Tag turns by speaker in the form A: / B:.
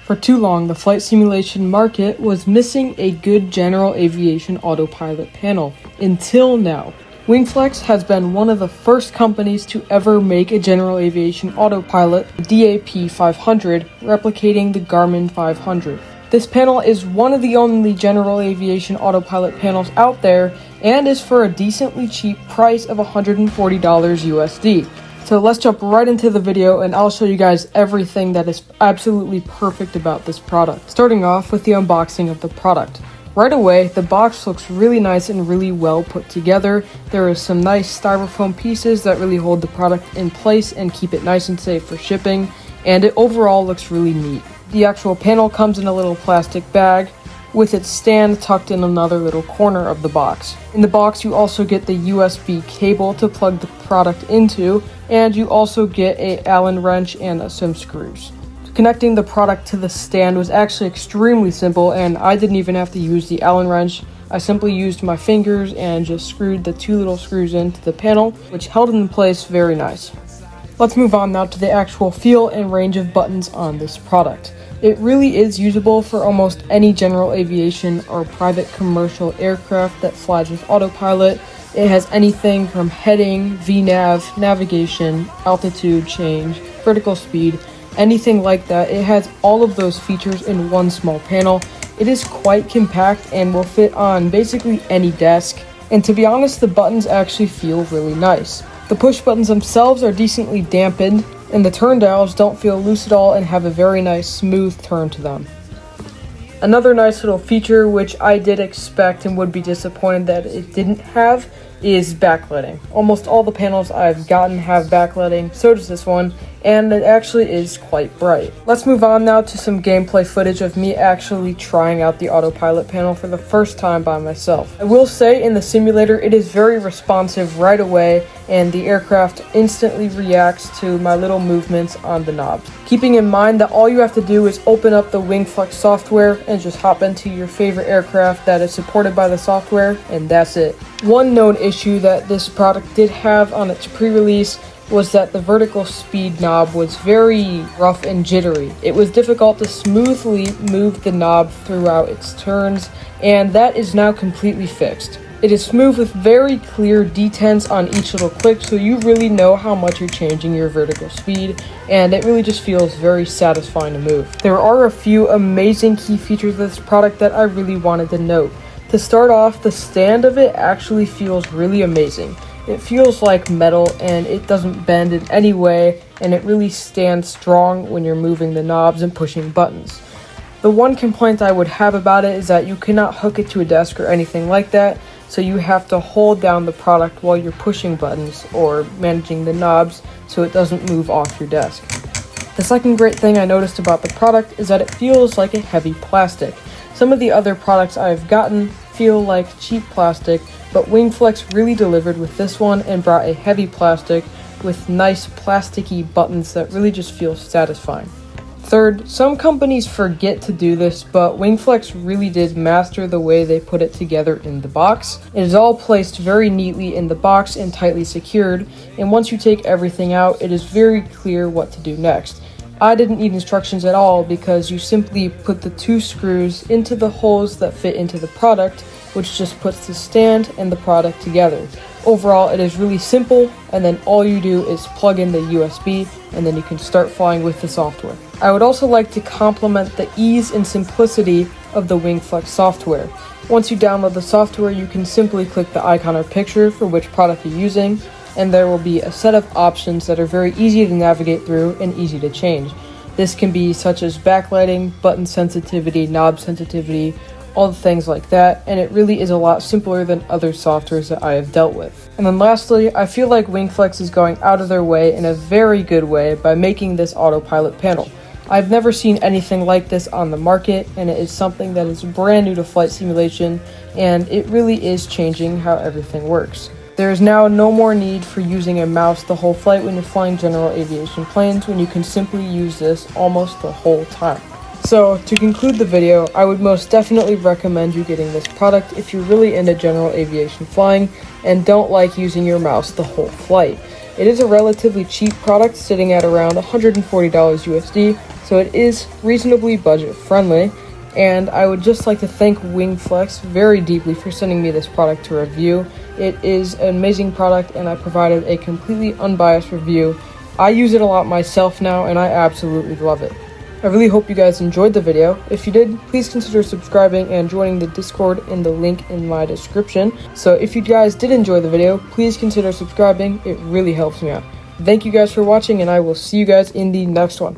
A: For too long, the flight simulation market was missing a good general aviation autopilot panel, until now. WingFlex has been one of the first companies to ever make a general aviation autopilot, the DAP 500, replicating the Garmin 500. This panel is one of the only general aviation autopilot panels out there and is for a decently cheap price of $140 USD. So let's jump right into the video and I'll show you guys everything that is absolutely perfect about this product. Starting off with the unboxing of the product. Right away, the box looks really nice and really well put together. There is some nice styrofoam pieces that really hold the product in place and keep it nice and safe for shipping, and it overall looks really neat. The actual panel comes in a little plastic bag with its stand tucked in another little corner of the box. In the box, you also get the USB cable to plug the product into, and you also get an Allen wrench and some screws. Connecting the product to the stand was actually extremely simple, and I didn't even have to use the Allen wrench. I simply used my fingers and just screwed the two little screws into the panel, which held it in place very nice. Let's move on now to the actual feel and range of buttons on this product. It really is usable for almost any general aviation or private commercial aircraft that flies with autopilot. It has anything from heading, VNAV, navigation, altitude change, vertical speed, anything like that. It has all of those features in one small panel. It is quite compact and will fit on basically any desk. And to be honest, the buttons actually feel really nice. The push buttons themselves are decently dampened, and the turn dials don't feel loose at all and have a very nice smooth turn to them. Another nice little feature which I did expect and would be disappointed that it didn't have is backlighting. Almost all the panels I've gotten have backlighting, so does this one, and it actually is quite bright. Let's move on now to some gameplay footage of me actually trying out the autopilot panel for the first time by myself. I will say in the simulator it is very responsive right away, and the aircraft instantly reacts to my little movements on the knobs. Keeping in mind that all you have to do is open up the WingFlex software and just hop into your favorite aircraft that is supported by the software, and that's it. One known issue that this product did have on its pre-release was that the vertical speed knob was very rough and jittery. It was difficult to smoothly move the knob throughout its turns, and that is now completely fixed. It is smooth with very clear detents on each little click, so you really know how much you're changing your vertical speed, and it really just feels very satisfying to move. There are a few amazing key features of this product that I really wanted to note. To start off, the stand of it actually feels really amazing. It feels like metal and it doesn't bend in any way, and it really stands strong when you're moving the knobs and pushing buttons. The one complaint I would have about it is that you cannot hook it to a desk or anything like that, so you have to hold down the product while you're pushing buttons or managing the knobs so it doesn't move off your desk. The second great thing I noticed about the product is that it feels like a heavy plastic. Some of the other products I've gotten feel like cheap plastic, but WingFlex really delivered with this one and brought a heavy plastic with nice plasticky buttons that really just feel satisfying. Third, some companies forget to do this, but WingFlex really did master the way they put it together in the box. It is all placed very neatly in the box and tightly secured, and once you take everything out, it is very clear what to do next. I didn't need instructions at all because you simply put the two screws into the holes that fit into the product, which just puts the stand and the product together. Overall, it is really simple, and then all you do is plug in the USB, and then you can start flying with the software. I would also like to compliment the ease and simplicity of the WingFlex software. Once you download the software, you can simply click the icon or picture for which product you're using, and there will be a set of options that are very easy to navigate through and easy to change. This can be such as backlighting, button sensitivity, knob sensitivity, all the things like that, and it really is a lot simpler than other softwares that I have dealt with. And then lastly, I feel like WingFlex is going out of their way in a very good way by making this autopilot panel. I've never seen anything like this on the market, and it is something that is brand new to flight simulation, and it really is changing how everything works. There is now no more need for using a mouse the whole flight when you're flying general aviation planes, when you can simply use this almost the whole time. So, to conclude the video, I would most definitely recommend you getting this product if you're really into general aviation flying and don't like using your mouse the whole flight. It is a relatively cheap product, sitting at around $140 USD, so so it is reasonably budget friendly. And I would just like to thank WingFlex very deeply for sending me this product to review. It is an amazing product, and I provided a completely unbiased review. I use it a lot myself now, and I absolutely love it. I really hope you guys enjoyed the video. If you did, please consider subscribing and joining the Discord in the link in my description. So if you guys did enjoy the video, please consider subscribing. It really helps me out. Thank you guys for watching, and I will see you guys in the next one.